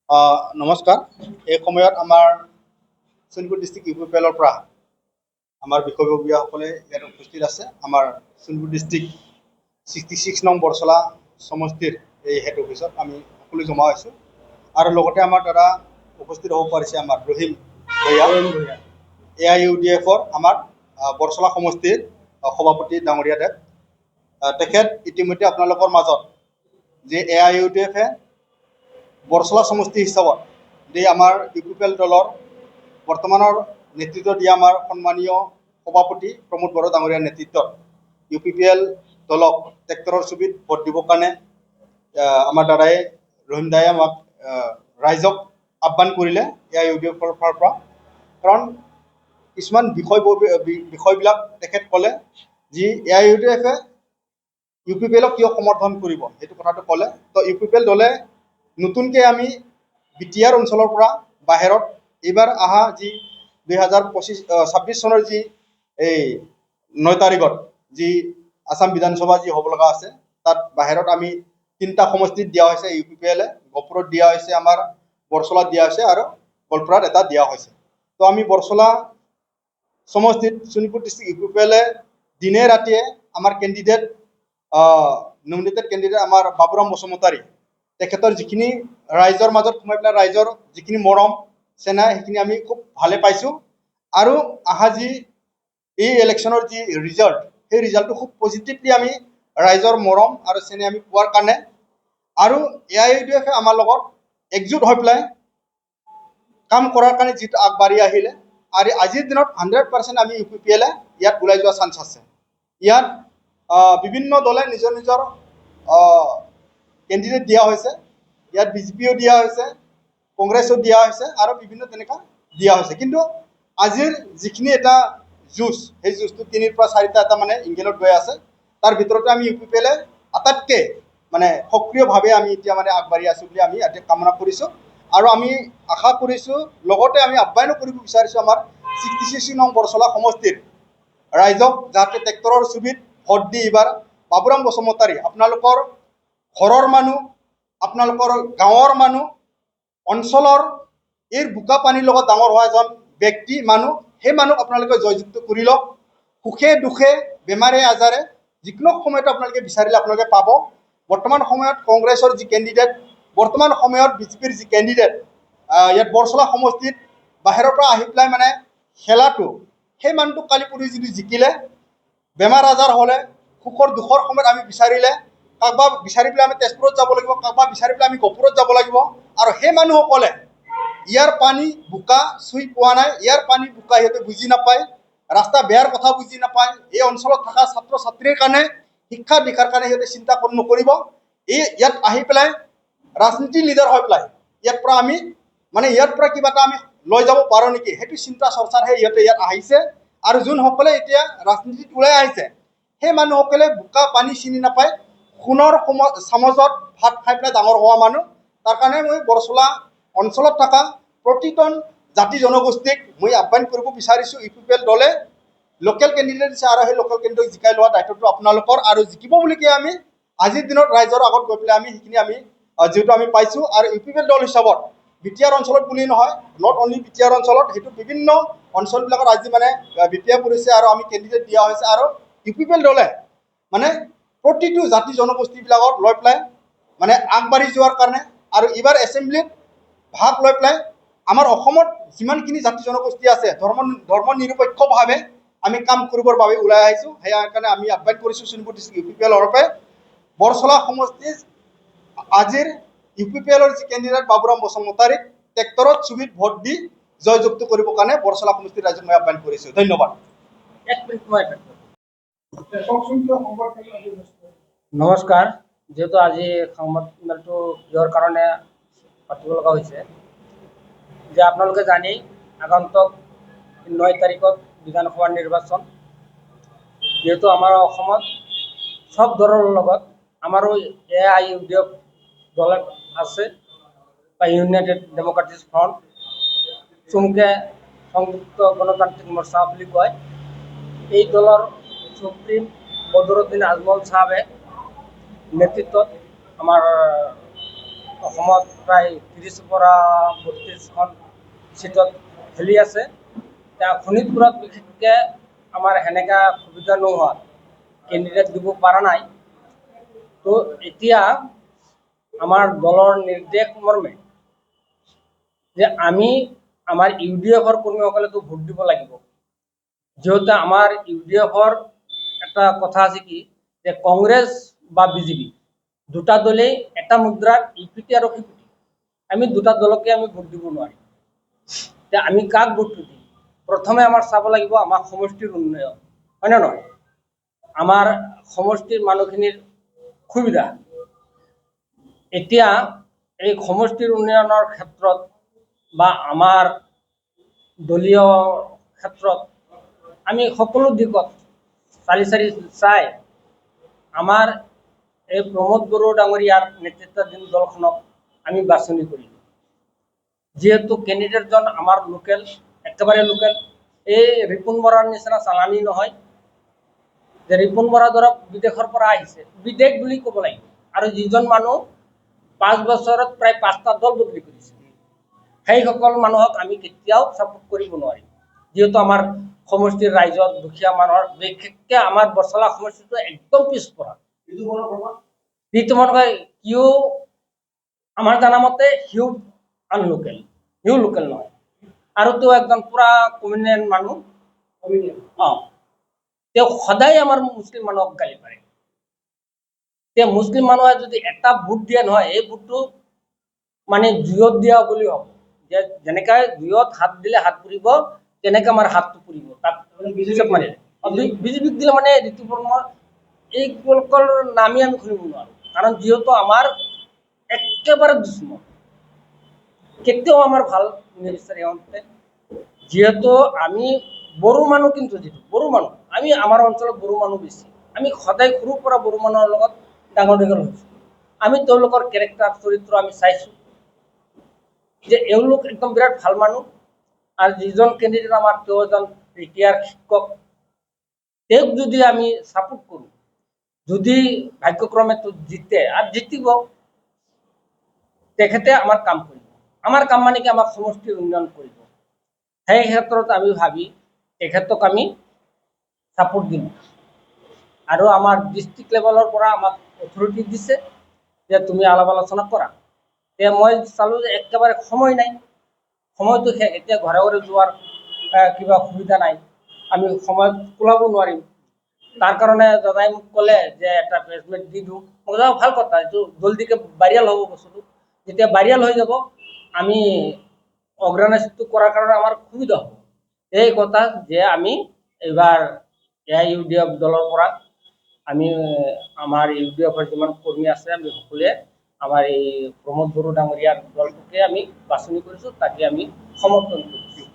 নমস্কাৰ। এই সময়ত আমাৰ শোণিতপুৰ ডিষ্ট্ৰিক্ট ইউপিপিএলৰ পৰা আমাৰ বিষয়ববীয়াসকলে ইয়াত উপস্থিত আছে। আমাৰ শোণিতপুৰ ডিষ্ট্ৰিক্ট 66 নং বৰচলা সমষ্টিৰ এই হেড অফিচত আমি সকলো জমা হৈছোঁ আৰু লগতে আমাৰ দ্বাৰা উপস্থিত হ'ব পাৰিছে আমাৰ ৰহিম ভূঞা AIUDFৰ আমাৰ বৰচলা সমষ্টিৰ সভাপতি ডাঙৰীয়াদেৱ। তেখেত ইতিমধ্যে আপোনালোকৰ মাজত যে AIUDFে বৰচলা সমষ্টি হিচাপত যে আমাৰ ইউপিপিএল দলৰ বৰ্তমানৰ নেতৃত্ব দিয়া আমাৰ সন্মানীয় সভাপতি প্ৰমোদ বড়ো ডাঙৰীয়াৰ নেতৃত্বত ইউপিপিএল দলক ট্ৰেক্টৰৰ ছবিত ভোট দিবৰ কাৰণে আমাৰ দ্বাৰাই ৰহিম দায়ে আমাক ৰাইজক আহ্বান কৰিলে AIUDFৰ ফালৰ পৰা। কাৰণ কিছুমান বিষয়বিলাক তেখেত ক'লে যি AIUDFে ইউপিপিএলক কিয় সমৰ্থন কৰিব সেইটো কথাটো ক'লে। তো ইউপিপিএল দলে নতুনকৈ আমি বিটিআৰ অঞ্চলৰ পৰা বাহিৰত এইবাৰ অহা যি 2026 চনৰ যি এই 9 তাৰিখত যি আসাম বিধানসভা যি হ'ব লগা আছে তাত বাহিৰত আমি 3টা সমষ্টিত দিয়া হৈছে। ইউপিপিএলে গহপুৰত দিয়া হৈছে, আমাৰ বৰচলাত দিয়া হৈছে আৰু গোৱালপাৰাত এটা দিয়া হৈছে। তো আমি বৰচলা সমষ্টিত শোণিতপুৰ ডিষ্ট্ৰিক্ট ইউপিপিএলে দিনে ৰাতিয়ে আমাৰ কেণ্ডিডেট নমিনেটেড কেণ্ডিডেট আমাৰ বাবুৰাম বসুমতাৰী তেখেতৰ যিখিনি ৰাইজৰ মাজত সোমাই পেলাই ৰাইজৰ যিখিনি মৰম চেনেহ সেইখিনি আমি খুব ভালে পাইছোঁ। আৰু অহা যি এই ইলেকশ্যনৰ যি ৰিজাল্ট সেই ৰিজাল্টটো খুব পজিটিভলি আমি ৰাইজৰ মৰম আৰু চেনেহ আমি পোৱাৰ কাৰণে আৰু AIUDFে আমাৰ লগত একজোট হৈ পেলাই কাম কৰাৰ কাৰণে যিটো আগবাঢ়ি আহিলে আৰু আজিৰ দিনত 100% আমি ইউপিপিএলে ইয়াত ওলাই যোৱা চান্স আছে। ইয়াত বিভিন্ন দলে নিজৰ নিজৰ কেণ্ডিডেট দিয়া হৈছে। ইয়াত বিজেপিও দিয়া হৈছে, কংগ্ৰেছো দিয়া হৈছে আৰু বিভিন্ন তেনেকুৱা দিয়া হৈছে। কিন্তু আজিৰ যিখিনি এটা যুঁজ সেই যুঁজটো 3ৰ পৰা 4টা এটা মানে ইংগেলত গৈ আছে। তাৰ ভিতৰতে আমি ইউপিপিএলে আটাইতকৈ মানে সক্ৰিয়ভাৱে আমি এতিয়া মানে আগবাঢ়ি আছোঁ বুলি আমি ইয়াতে কামনা কৰিছোঁ। আৰু আমি আশা কৰিছোঁ, লগতে আমি আহ্বানো কৰিব বিচাৰিছোঁ আমাৰ 66 নং বৰচলা সমষ্টিৰ ৰাইজক যাতে ট্ৰেক্টৰৰ ছবিত ভোট দি এইবাৰ বাবুৰাম বসুমতাৰী আপোনালোকৰ ঘৰৰ মানুহ, আপোনালোকৰ গাঁৱৰ মানুহ, অঞ্চলৰ এই বোকা পানীৰ লগত ডাঙৰ হোৱা এজন ব্যক্তি মানুহ, সেই মানুহক আপোনালোকে জয়যুক্ত কৰি লওক। সুখে দুখে বেমাৰে আজাৰে যিকোনো সময়তে আপোনালোকে বিচাৰিলে আপোনালোকে পাব। বৰ্তমান সময়ত কংগ্ৰেছৰ যি কেণ্ডিডেট, বৰ্তমান সময়ত বিজেপিৰ যি কেণ্ডিডেট ইয়াত বৰচলা সমষ্টিত বাহিৰৰ পৰা আহি পেলাই মানে খেলাটো, সেই মানুহটোক কালি পৰহি যদি জিকিলে বেমাৰ আজাৰ হ'লে সুখৰ দুখৰ সময়ত আমি বিচাৰিলে কাৰোবাক বিচাৰি পেলাই আমি তেজপুৰত যাব লাগিব, কাৰোবাক বিচাৰি পেলাই আমি গহপুৰত যাব লাগিব। আৰু সেই মানুহসকলে ইয়াৰ পানী বোকা চুই পোৱা নাই, ইয়াৰ পানী বোকা সিহঁতে বুজি নাপায়, ৰাস্তা বেয়াৰ কথা বুজি নাপায়। এই অঞ্চলত থকা ছাত্ৰ ছাত্ৰীৰ কাৰণে শিক্ষা দীক্ষাৰ কাৰণে সিহঁতে চিন্তা নকৰিব। ইয়াত আহি পেলাই ৰাজনীতি লিডাৰ হৈ পেলাই ইয়াৰ পৰা আমি মানে ইয়াৰ পৰা কিবা এটা আমি লৈ যাব পাৰোঁ নেকি সেইটো চিন্তা চৰ্চাৰহে ইহঁতে ইয়াত আহিছে। আৰু যোনসকলে এতিয়া ৰাজনীতিত ওলাই আহিছে সেই মানুহসকলে বোকা পানী চিনি নাপায়, সোণৰ চামুচত ভাত খাই পেলাই ডাঙৰ হোৱা মানুহ। তাৰ কাৰণে মই বৰচলা অঞ্চলত থকা প্ৰতিজন জাতি জনগোষ্ঠীক মই আহ্বান কৰিব বিচাৰিছোঁ, ইউপিপিএল দলে লোকেল কেণ্ডিডেট দিছে আৰু সেই লোকেল কেণ্ডিডেট জিকাই লোৱা দায়িত্বটো আপোনালোকৰ। আৰু জিকিব বুলিকে আমি আজিৰ দিনত ৰাইজৰ আগত গৈ পেলাই আমি সেইখিনি আমি যিহেতু আমি পাইছোঁ। আৰু ইউপিপিএল দল হিচাপত বিটিআৰ অঞ্চলত বুলি নহয়, নট অনলি বিটিআৰ অঞ্চলত, সেইটো বিভিন্ন অঞ্চলবিলাকত আজি মানে বিপিএ পৰিছে আৰু আমি কেণ্ডিডেট দিয়া হৈছে। আৰু ইউপিপিএল দলে মানে প্ৰতিটো জাতি জনগোষ্ঠীবিলাকক লৈ পেলাই মানে আগবাঢ়ি যোৱাৰ কাৰণে আৰু এইবাৰ এছেম্বলিত ভাগ লৈ পেলাই আমাৰ অসমত যিমানখিনি জাতি জনগোষ্ঠী আছে ধৰ্ম নিৰপেক্ষভাৱে আমি কাম কৰিবৰ বাবে ওলাই আহিছোঁ। সেয়াৰ কাৰণে আমি আহ্বান কৰিছোঁ শোণিতপুৰ ডিষ্ট্ৰিক্ট ইউপিপিএলৰ পৰা বৰচলা সমষ্টিৰ আজিৰ ইউপিপিএলৰ যি কেণ্ডিডেট বাবুৰাম বসুমতাৰীক ট্ৰেক্টৰত ছবিত ভোট দি জয়যুক্ত কৰিবৰ কাৰণে বৰচলা সমষ্টিৰ ৰাইজক মই আহ্বান কৰিছোঁ। ধন্যবাদ। নমস্কাৰ। যেহেতু আজি সংবাদমেলটো কিহৰ কাৰণে পাতিব লগা হৈছে যে আপোনালোকে জানি আগন্তুক 9 তাৰিখত বিধানসভাৰ নিৰ্বাচন। যিহেতু আমাৰ অসমত সব দলৰ লগত আমাৰো AIUDF দল আছে বা ইউনাইটেড ডেম'ক্ৰেটিক ফ্ৰণ্ট, চমুকে সংযুক্ত গণতান্ত্ৰিক মৰ্চা বুলি কয়। এই দলৰ সুপ্ৰিম বদৰুদ্দিন আজমল চাহাবে নেতৃত্বত আমাৰ অসমত প্ৰায় 30ৰ পৰা 32খন চিটত খেলি আছে। এতিয়া শোণিতপুৰত বিশেষকৈ আমাৰ সেনেকা সুবিধা নোহোৱাত কেণ্ডিডেট দিব পৰা নাই। তো এতিয়া আমাৰ দলৰ নিৰ্দেশ মৰ্মে যে আমি আমাৰ UDF-ৰ কৰ্মীসকলেতো ভোট দিব লাগিব। যিহেতু আমাৰ UDF-ৰ এটা কথা আছে কি যে কংগ্ৰেছ বা বিজেপি দুটা দলেই এটা মুদ্ৰাৰ ইপিঠি আৰু সিপিঠি। আমি দুটা দলকে আমি ভোট দিব নোৱাৰিম। এতিয়া আমি কাক ভোটটো দিম? প্ৰথমে আমাৰ চাব লাগিব আমাৰ সমষ্টিৰ উন্নয়ন, হয় নে নহয়? আমাৰ সমষ্টিৰ মানুহখিনিৰ সুবিধা। এতিয়া এই সমষ্টিৰ উন্নয়নৰ ক্ষেত্ৰত বা আমাৰ দলীয় ক্ষেত্ৰত আমি সকলো দিশত চালি চাই আমাৰ এই প্ৰমোদ বড়ো ডাঙৰীয়াৰ নেতৃত্বাধীন দলখনক আমি বাছনি কৰিলোঁ। যিহেতু কেণ্ডিডেটজন আমাৰ লোকেল, একেবাৰে লোকেল, এই ৰিপুণ বৰাৰ নিচিনা চালানী নহয় যে ৰিপুণ বৰা ধৰক বিদেশৰ পৰা আহিছে, বিদেশ বুলি ক'ব লাগিব। আৰু যিজন মানুহ 5 বছৰত প্ৰায় 5টা দল বদলি কৰিছে, সেইসকল মানুহক আমি কেতিয়াও ছাপোৰ্ট কৰিব নোৱাৰিম। যিহেতু আমাৰ সমষ্টিৰ ৰাইজৰ দুখীয়া মানুহৰ বিশেষকৈ আমাৰ বৰচলা সমষ্টিটো একদম পিছপৰা। ঋতুমন কিয় আমাৰ জানামতে সিও আনলোকেল, সিও লোকেল নহয়। আৰু তেওঁ একদম পুৰা কমিউনিয়ন মানুহ। তেওঁ সদায় আমাৰ মুছলিম মানুহক গালি পাৰে। তেওঁ মুছলিম মানুহে যদি এটা ভোট দিয়ে নহয়, এই ভোটটো মানে জুইত দিয়া বুলি হ'ব। যে যেনেকৈ জুইত হাত দিলে হাত পুৰিব, তেনেকৈ আমাৰ হাতটো পুৰিব। তাক বিজেপিক দিলে মানে ঋতুপৰ্ণৰ এইসকলৰ নামেই আমি শুনিব নোৱাৰোঁ। কাৰণ যিহেতু আমাৰ একেবাৰে দুশ্মন, কেতিয়াও আমাৰ ভাল নিবিচাৰে সিহঁতে। যিহেতু আমি বড়ো মানুহ, কিন্তু যিটো বড়ো মানুহ, আমি আমাৰ অঞ্চলত বড়ো মানুহ বেছি। আমি সদায় সৰুৰ পৰা বড়ো মানুহৰ লগত ডাঙৰ দীঘল হৈছোঁ। আমি তেওঁলোকৰ কেৰেক্টাৰ চৰিত্ৰ আমি চাইছোঁ যে এওঁলোক একদম বিৰাট ভাল মানুহ। আৰু যিজন কেণ্ডিডেট আমাৰ তেওঁ এজন ৰিটায়াৰ্ড শিক্ষক, তেওঁক যদি আমি ছাপোৰ্ট কৰোঁ, যদি ভাগ্যক্ৰমে জিতে আৰু জিতিব, তেখেতে আমাৰ কাম কৰিব। আমাৰ কাম মানে কি, আমাৰ সমষ্টিৰ উন্নয়ন কৰিব। সেই ক্ষেত্ৰত আমি ভাবি তেখেতক আমি ছাপোৰ্ট দিম। আৰু আমাৰ ডিষ্ট্ৰিক্ট লেভেলৰ পৰা আমাক অথৰিটি দিছে যে তুমি আলাপ আলোচনা কৰা। এতিয়া মই চালোঁ যে একেবাৰে সময় নাই, সময়টো শেষ। এতিয়া ঘৰে ঘৰে যোৱাৰ কিবা সুবিধা নাই, আমি সময়ত ওলাব নোৱাৰিম। তাৰ কাৰণে দাদাই মোক ক'লে যে এটা প্ৰেছমেট দি দিওঁ। মই কৈছোঁ ভাল কথা, এইটো জলদিকৈ ভাইৰেল হ'ব বস্তুটো। যেতিয়া ভাইৰেল হৈ যাব, আমি অৰ্গেনাইজটো কৰাৰ কাৰণে আমাৰ সুবিধা হ'ব। এই কথা যে আমি এইবাৰ UDF দলৰ পৰা আমি আমাৰ UDF-ৰ যিমান কৰ্মী আছে, আমি সকলোৱে আমাৰ এই প্ৰমোদ বড়ো ডাঙৰীয়াৰ দলটোকে আমি বাছনি কৰিছোঁ, তাকে আমি সমৰ্থন কৰিছোঁ।